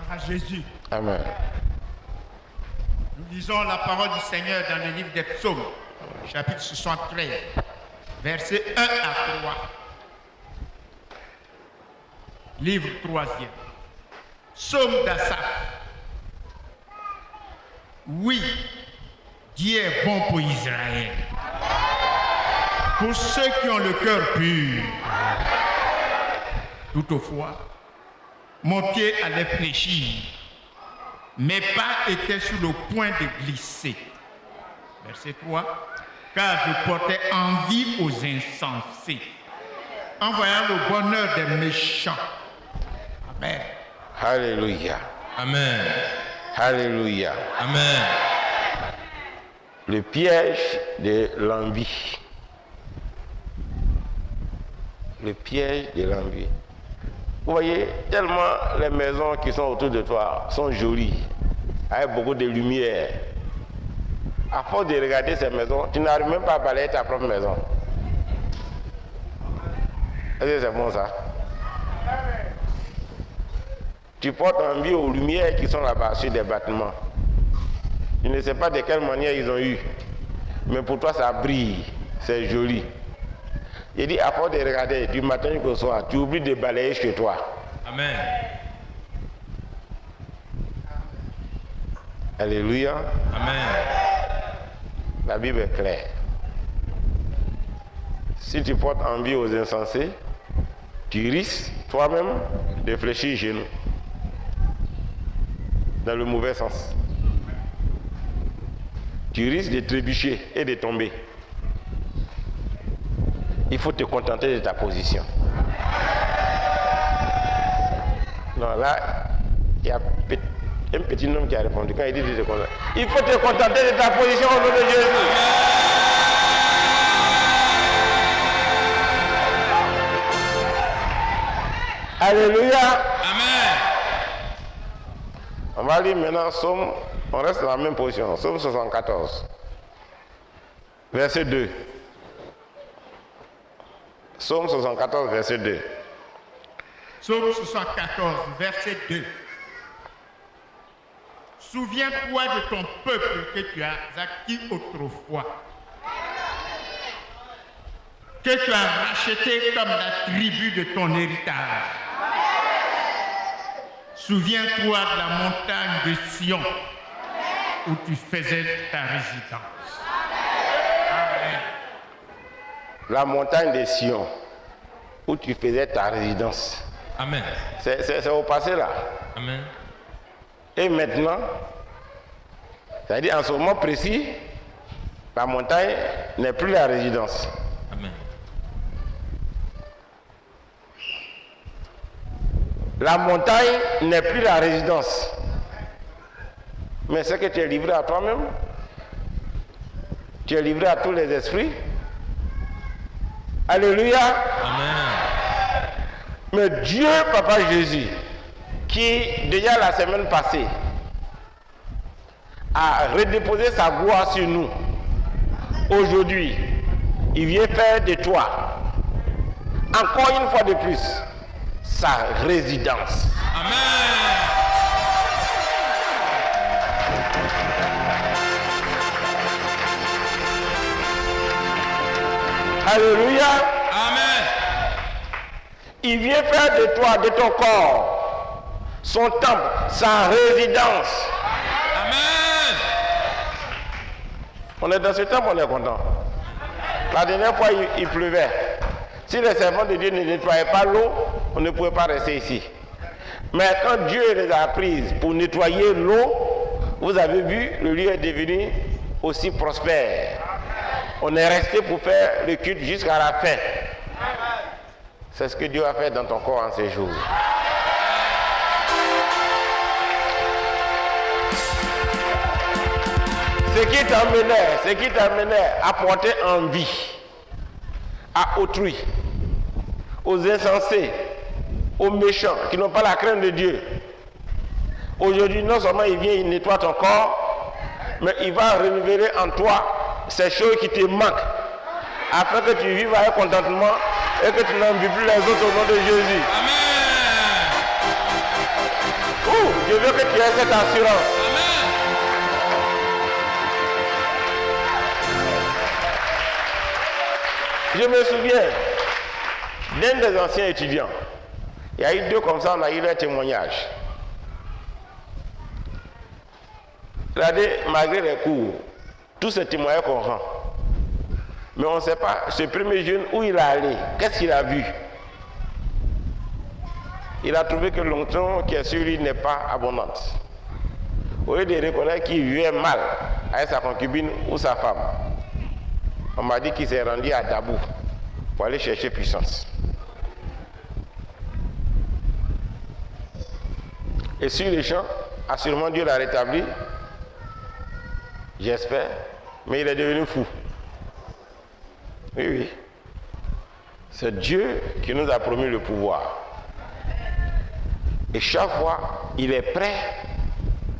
À Jésus. Amen. Nous lisons la parole du Seigneur dans le livre des Psaumes, chapitre 73, versets 1 à 3. Livre 3e. Psaume d'Asaph. Oui, Dieu est bon pour Israël, pour ceux qui ont le cœur pur. Toutefois, mon pied allait fléchir, mes pas étaient sur le point de glisser. Verset 3. Car je portais envie aux insensés, en voyant le bonheur des méchants. Amen. Alléluia. Amen. Alléluia. Amen. Le piège de l'envie. Le piège de l'envie. Vous voyez, tellement les maisons qui sont autour de toi sont jolies, avec beaucoup de lumière. À force de regarder ces maisons, tu n'arrives même pas à balayer ta propre maison. Est-ce que c'est bon ça? Tu portes envie aux lumières qui sont là-bas sur des bâtiments. Tu ne sais pas de quelle manière ils ont eu, mais pour toi ça brille, c'est joli. Il dit, à force de regarder du matin jusqu'au soir, tu oublies de balayer chez toi. Amen. Alléluia. Amen. La Bible est claire. Si tu portes envie aux insensés, tu risques toi-même de fléchir chez nous. Dans le mauvais sens. Tu risques de trébucher et de tomber. Il faut te contenter de ta position. Non, là, il y a un petit homme qui a répondu quand il dit de te contenter. Il faut te contenter de ta position au nom de Jésus. Alléluia. Amen. On va lire maintenant Psaume, on reste dans la même position. Psaume 74, verset 2. Psaume 74, verset 2. Psaume 74, verset 2. Souviens-toi de ton peuple que tu as acquis autrefois, que tu as racheté comme la tribu de ton héritage. Souviens-toi de la montagne de Sion où tu faisais ta résidence. Amen. La montagne de Sion où tu faisais ta résidence. Amen. C'est au passé là. Amen. Et maintenant, c'est-à-dire en ce moment précis, la montagne n'est plus la résidence. Amen. La montagne n'est plus la résidence. Mais c'est que tu es livré à toi-même. Tu es livré à tous les esprits. Alléluia. Amen. Mais Dieu, Papa Jésus, qui déjà la semaine passée a redéposé sa gloire sur nous, aujourd'hui, il vient faire de toi, encore une fois de plus, sa résidence. Amen. Alléluia. Amen. Il vient faire de toi, de ton corps, son temple, sa résidence. Amen. On est dans ce temple, on est content. La dernière fois, il pleuvait. Si les servants de Dieu ne nettoyaient pas l'eau, on ne pouvait pas rester ici. Mais quand Dieu les a prises pour nettoyer l'eau, vous avez vu, le lieu est devenu aussi prospère. On est resté pour faire le culte jusqu'à la fin. C'est ce que Dieu a fait dans ton corps en ces jours. Ce qui t'amenait à porter envie à autrui, aux insensés, aux méchants qui n'ont pas la crainte de Dieu. Aujourd'hui, non seulement il vient, il nettoie ton corps, mais il va renouveler en toi ces choses qui te manquent, afin que tu vives avec contentement et que tu n'envies plus les autres au nom de Jésus. Amen. Je veux que tu aies cette assurance. Amen. Je me souviens d'un des anciens étudiants. Il y a eu 2 comme ça, on a eu leur témoignage. Regardez, malgré les cours, tous ces témoignages qu'on rend. Mais on ne sait pas, ce premier jeune, où il est allé, qu'est-ce qu'il a vu. Il a trouvé que l'onction qui est sur lui n'est pas abondante. Au lieu de reconnaître qu'il vivait mal avec sa concubine ou sa femme, on m'a dit qu'il s'est rendu à Dabou pour aller chercher puissance. Et sur les champs, assurément Dieu l'a rétabli, j'espère, mais il est devenu fou. Oui, oui. C'est Dieu qui nous a promis le pouvoir. Et chaque fois, il est prêt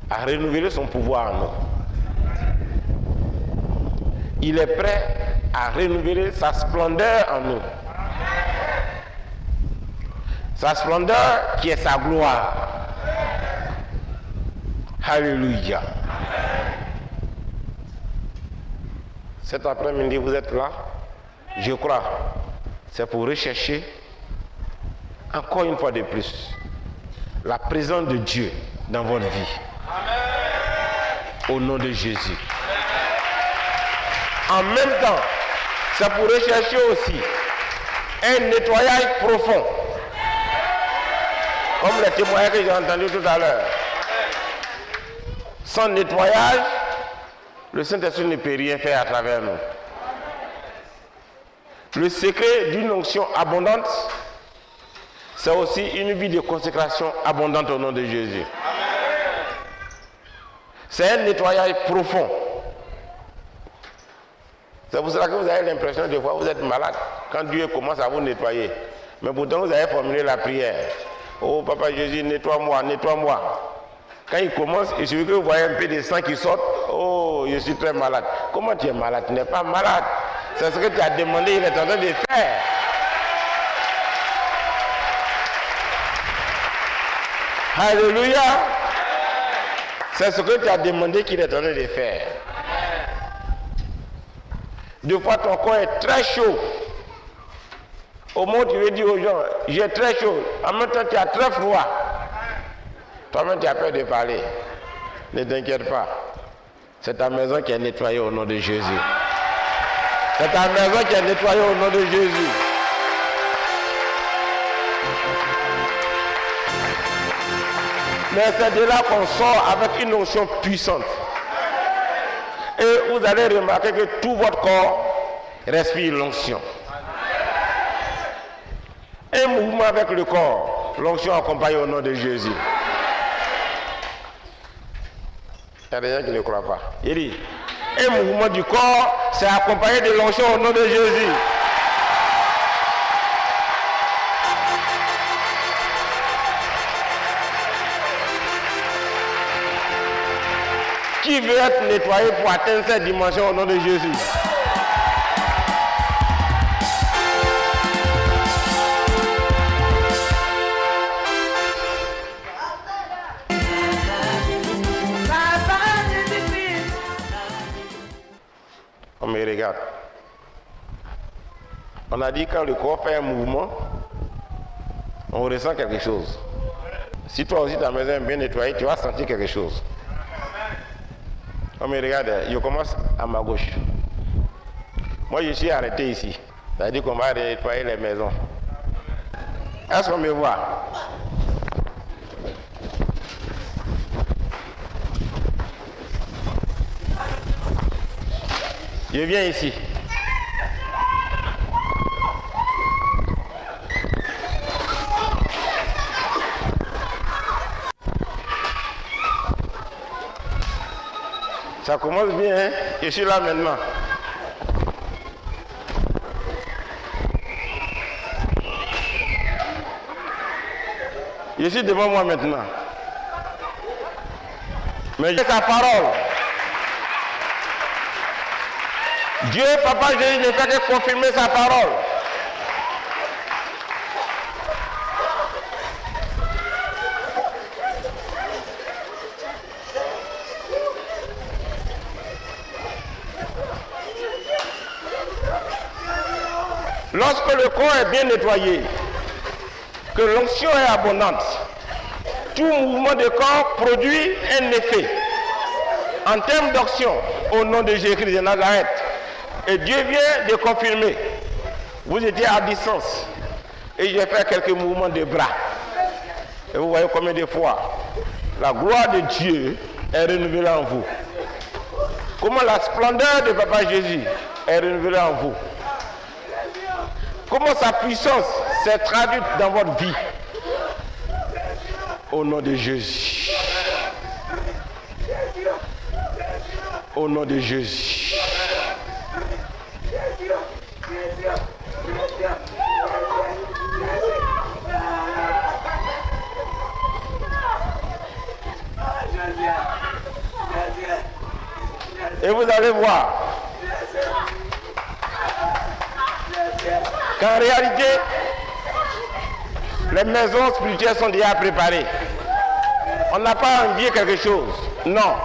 à renouveler son pouvoir en nous. Il est prêt à renouveler sa splendeur en nous. Sa splendeur qui est sa gloire. Alléluia. Cet après-midi, vous êtes là, je crois, c'est pour rechercher encore une fois de plus la présence de Dieu dans votre vie. Amen. Au nom de Jésus. En même temps, c'est pour rechercher aussi un nettoyage profond. Comme le témoignage que j'ai entendu tout à l'heure. Sans nettoyage, le Saint-Esprit ne peut rien faire à travers nous. Le secret d'une onction abondante, c'est aussi une vie de consécration abondante au nom de Jésus. C'est un nettoyage profond. C'est pour cela que vous avez l'impression de fois vous êtes malade quand Dieu commence à vous nettoyer. Mais pourtant vous avez formulé la prière. Oh Papa Jésus, nettoie-moi, nettoie-moi. Quand il commence, il suffit que vous voyez un peu de sang qui sort. Oh, je suis très malade. Comment tu es malade? Tu n'es pas malade. C'est ce que tu as demandé, il est en train de faire. Alléluia. C'est ce que tu as demandé qu'il est en train de faire. Deux fois ton corps est très chaud. Au moment où tu veux dire aux gens, j'ai très chaud. En même temps, tu as très froid. Toi-même, tu as peur de parler. Ne t'inquiète pas. C'est ta maison qui est nettoyée au nom de Jésus. C'est ta maison qui est nettoyée au nom de Jésus. Mais c'est de là qu'on sort avec une onction puissante. Et vous allez remarquer que tout votre corps respire l'onction. Un mouvement avec le corps, l'onction accompagne au nom de Jésus. Il y a des gens qui ne croient pas. Il dit, un mouvement du corps, c'est accompagné de l'onction au nom de Jésus. Qui veut être nettoyé pour atteindre cette dimension au nom de Jésus? On me regarde. On a dit quand le corps fait un mouvement, on ressent quelque chose. Si toi aussi ta maison est bien nettoyée, tu vas sentir quelque chose. On me regarde, je commence à ma gauche. Moi je suis arrêté ici. C'est-à-dire qu'on va nettoyer les maisons. Est-ce qu'on me voit? Je viens ici. Ça commence bien, hein? Je suis là maintenant. Je suis devant moi maintenant. Mais j'ai sa parole. Dieu, Papa Jésus, ne fait que confirmer sa parole. Lorsque le corps est bien nettoyé, que l'onction est abondante, tout mouvement de corps produit un effet. En termes d'onction, au nom de Jésus-Christ de Nazareth, et Dieu vient de confirmer, vous étiez à distance, et j'ai fait quelques mouvements de bras. Et vous voyez combien de fois la gloire de Dieu est renouvelée en vous. Comment la splendeur de Papa Jésus est renouvelée en vous. Comment sa puissance s'est traduite dans votre vie. Au nom de Jésus. Au nom de Jésus. Et vous allez voir qu'en réalité, les maisons spirituelles sont déjà préparées. On n'a pas envié quelque chose. Non.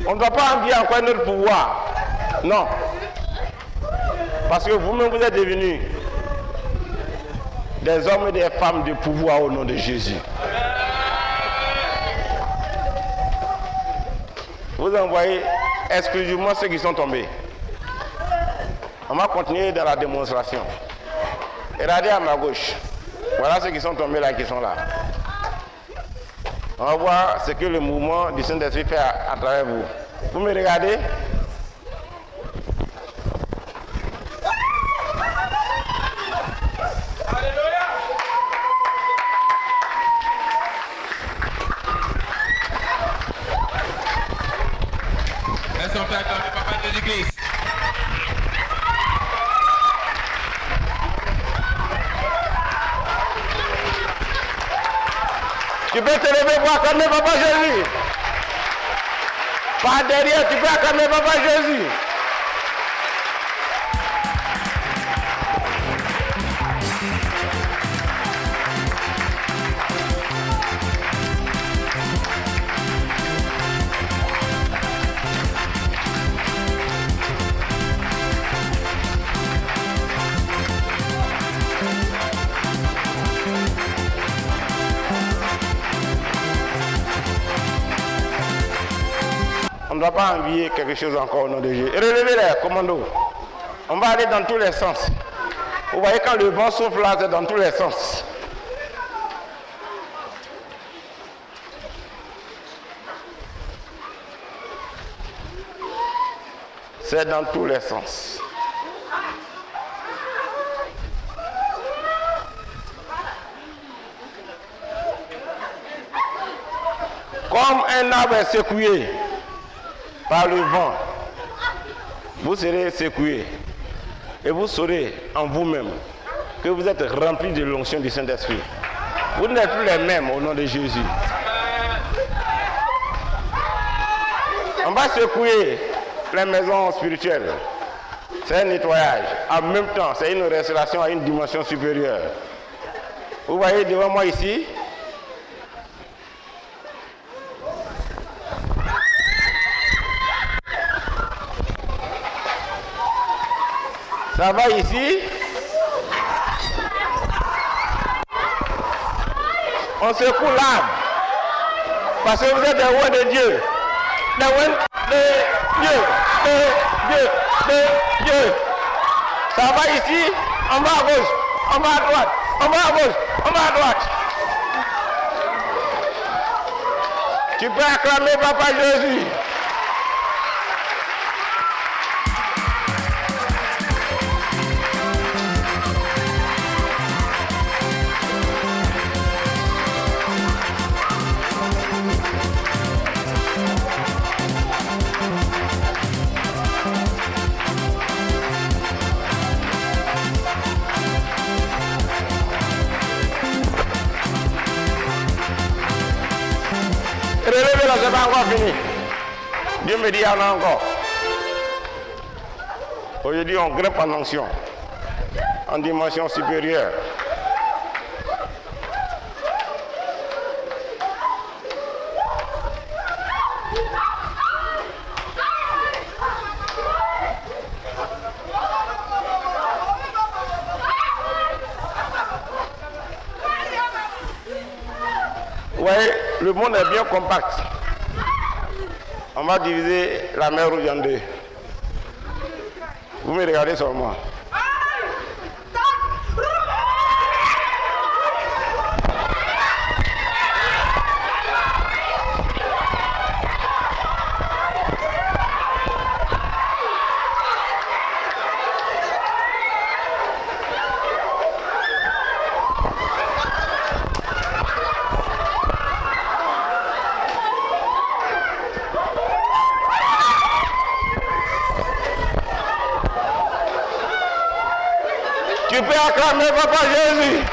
On ne doit pas envier encore notre pouvoir. Non. Parce que vous-même, vous êtes devenus des hommes et des femmes de pouvoir au nom de Jésus. Vous envoyez exclusivement ceux qui sont tombés. On va continuer dans la démonstration. Et regardez à ma gauche. Voilà ceux qui sont tombés là, qui sont là. On va voir ce que le mouvement du Saint-Esprit fait à travers vous. Vous me regardez? Elles sont prêtes à le papa de l'église. Tu peux te lever pour acclamer Papa Jésus. Par derrière, tu peux acclamer Papa Jésus. On ne doit pas envier quelque chose encore au nom de Jésus. Relevez-les, commando. On va aller dans tous les sens. Vous voyez quand le vent souffle là, c'est dans tous les sens. C'est dans tous les sens. Comme un arbre est secoué par le vent, vous serez secoué et vous saurez en vous-même que vous êtes remplis de l'onction du Saint-Esprit. Vous n'êtes plus les mêmes au nom de Jésus. On va secouer les maisons spirituelles. C'est un nettoyage. En même temps, c'est une restauration à une dimension supérieure. Vous voyez devant moi ici, ça va ici. On secoue l'âme. Parce que vous êtes des rois de Dieu. Des rois de Dieu. De Dieu. Ça va ici. On va à gauche. On va à droite. On va à gauche. On va à droite. Tu peux acclamer Papa Jésus. Relevez-la, c'est pas encore fini. Dieu me dit, il y en a encore. Aujourd'hui, on grimpe en onction, en dimension supérieure. Vous voyez, le monde est bien compact. On va diviser la mer Rouge en deux. Vous me regardez seulement. Tu peux acclamer Papa Jésus.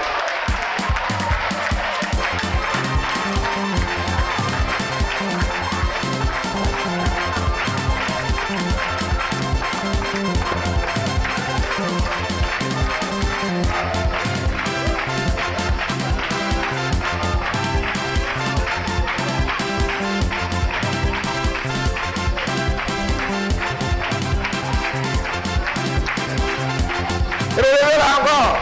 Relevez-la encore.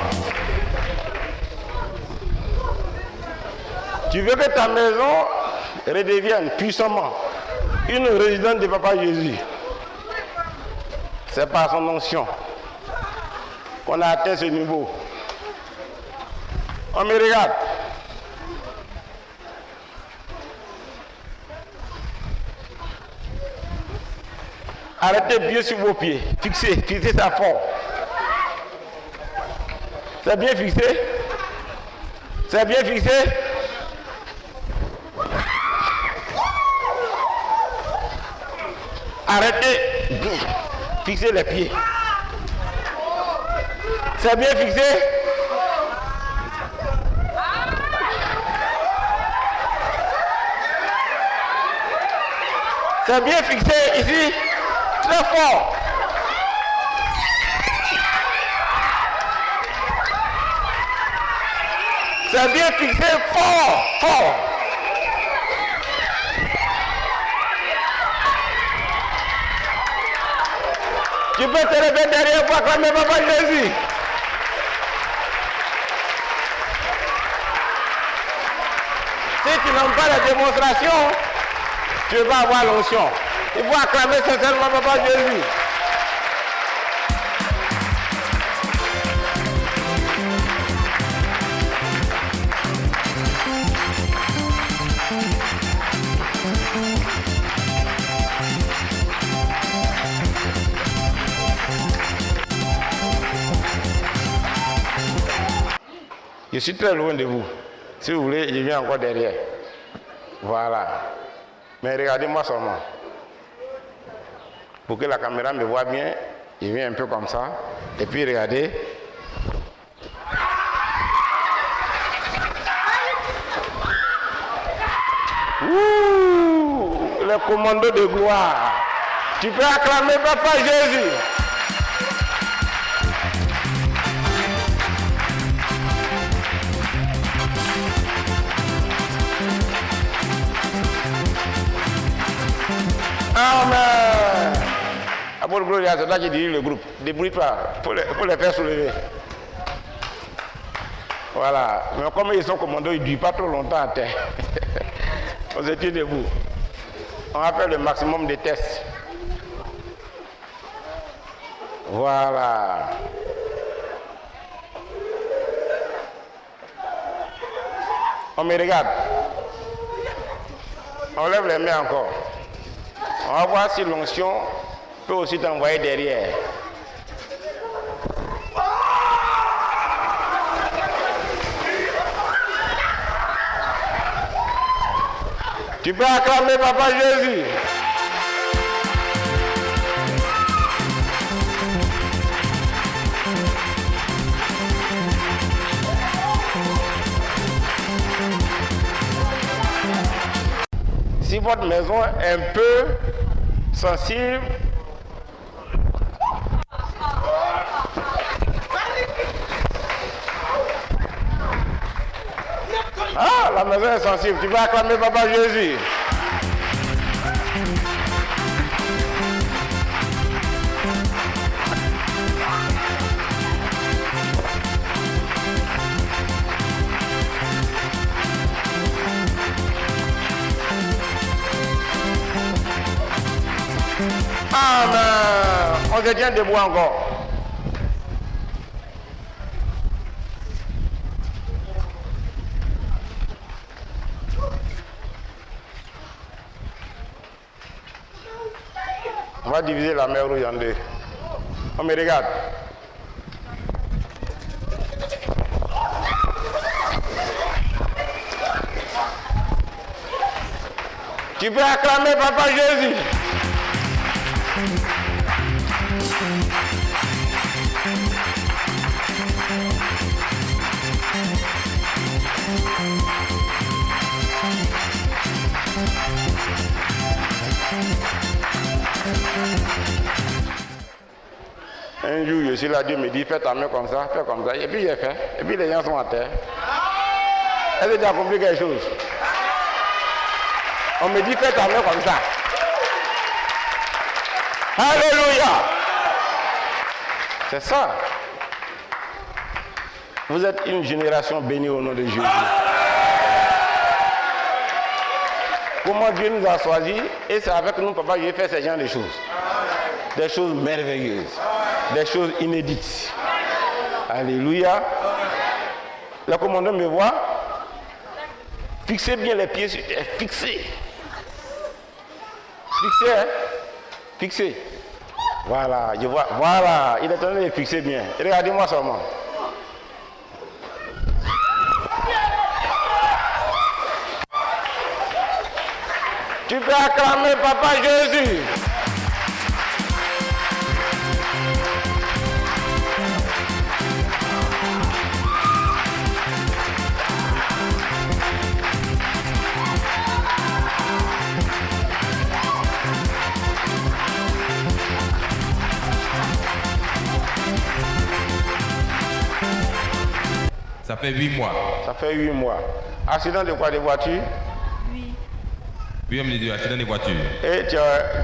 Tu veux que ta maison redevienne puissamment une résidence de Papa Jésus. C'est par son onction qu'on a atteint ce niveau. On me regarde. Arrêtez bien sur vos pieds. Fixez ça fort. C'est bien fixé? C'est bien fixé? Arrêtez. Fixez les pieds. C'est bien fixé? C'est bien fixé ici? Très fort. C'est bien fixé, fort, fort. Tu peux te lever derrière pour acclamer Papa Jésus. Si tu n'aimes pas la démonstration, tu vas avoir l'onction. Il faut acclamer sincèrement Papa Jésus. Je suis très loin de vous. Si vous voulez, je viens encore derrière. Voilà. Mais regardez-moi seulement. Pour que la caméra me voit bien, je viens un peu comme ça. Et puis regardez. Ouh, le commando de gloire. Tu peux acclamer Papa Jésus. Amen. Apôtre Gloria, c'est là que dirige le groupe. Débrouille-toi pour les faire soulever. Voilà. Mais comme ils sont commandos, ils ne durent pas trop longtemps à terre. On se tient debout. On va faire le maximum de tests. Voilà. On me regarde. On lève les mains encore. On va voir si l'onction peut aussi t'envoyer derrière. Tu peux acclamer Papa Jésus. Si votre maison est un peu sensible, ah, la maison est sensible, tu vas acclamer Papa Jésus. Amen. On se tient debout encore. On va diviser la mer Rouge en deux. On me regarde. Tu peux acclamer Papa Jésus. Un jour, je suis là, Dieu me dit, fais ta main comme ça, fais comme ça. Et puis j'ai fait. Et puis les gens sont à terre. Est-ce que tu as compris quelque chose? On me dit, fais ta main comme ça. Alléluia. C'est ça. Vous êtes une génération bénie au nom de Jésus. Comment Dieu nous a choisis, et c'est avec nous, Papa, j'ai fait ce genre de choses. Des choses merveilleuses. Des choses inédites. Alléluia. Le commandant me voit. Fixez bien les pieds sur terre. Fixez. Fixez, hein? Fixez. Voilà, je vois. Voilà, il est en train de fixer bien. Regardez-moi seulement. Tu peux acclamer Papa Jésus. Ça fait 8 mois. Ça fait 8 mois. Accident de quoi, de voiture? Oui. Oui, on me dit accident de voiture. Et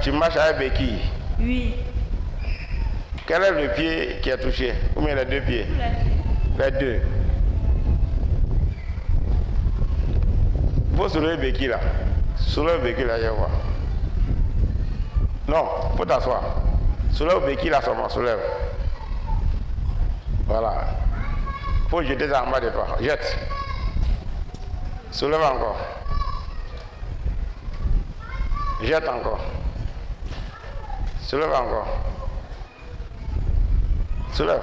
tu marches avec béquille? Oui. Quel est le pied qui a touché? Ou bien les deux pieds? Les deux. Il faut soulever le béquille là. Soulève le béquille là, je vois. Non, il faut t'asseoir. Soulève le béquille là seulement, soulève. Voilà. Il faut jeter ça en bas de toi. Jette. Soulève encore. Jette encore. Soulève encore. Soulève.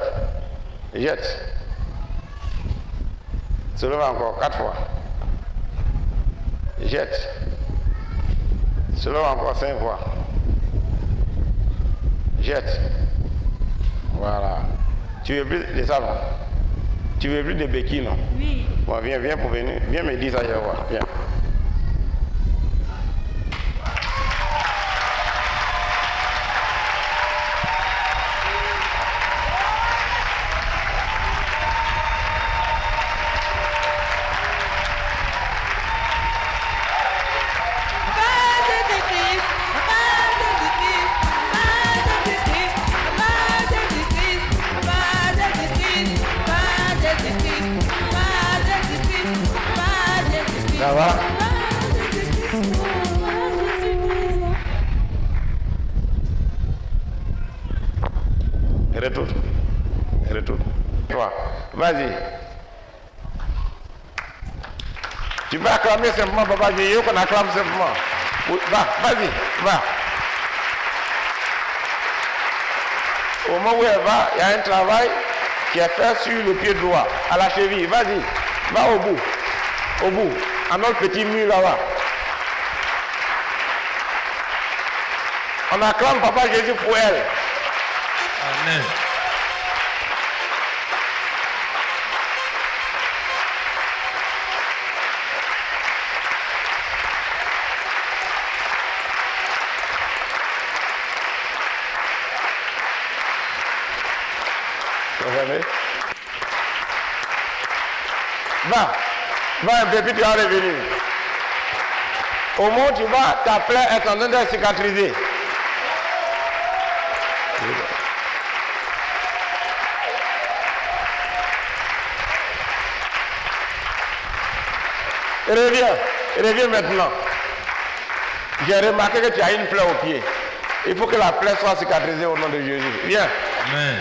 Jette. Soulève encore 4 fois. Jette. Soulève encore 5 fois. Jette. Voilà. Tu veux plus de ça, non? Tu veux plus de béquilles, non? Oui. Bon, viens pour venir. Viens me dire ça, je vais voir. Viens. Ça va? Retourne. Retourne. Toi, vas-y. Tu peux acclamer simplement, Papa Jésus, qu'on acclame simplement. Oui, va, vas-y, va. Au moment où elle va, il y a un travail qui est fait sur le pied droit, à la cheville. Vas-y, va au bout. Au bout, à notre petit mur là-bas. On acclame Papa Jésus pour elle. Amen. jamais. Va un peu, puis tu vas revenir. Au moment où tu vas, ta plaie est en train de cicatriser. Reviens maintenant. J'ai remarqué que tu as une plaie au pied. Il faut que la plaie soit cicatrisée au nom de Jésus. Viens. Amen.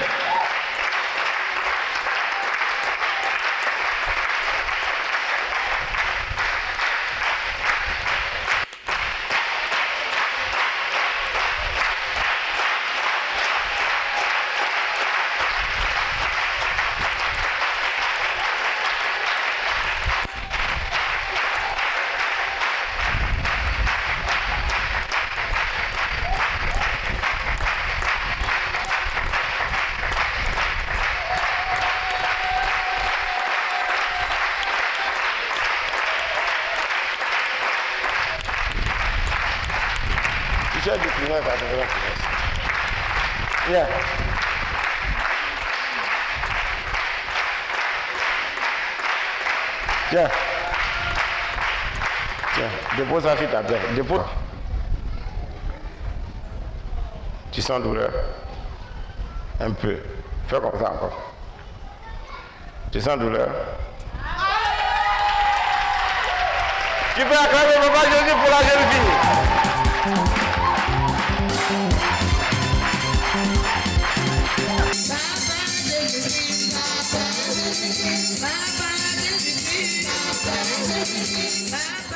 Viens. Tiens. Tiens, dépose ça sur ta plaie. Dépose. Tu sens douleur? Un peu. Fais comme ça encore. Tu sens douleur? Tu peux acclamer Papa Jésus pour la jeune fille. Papa,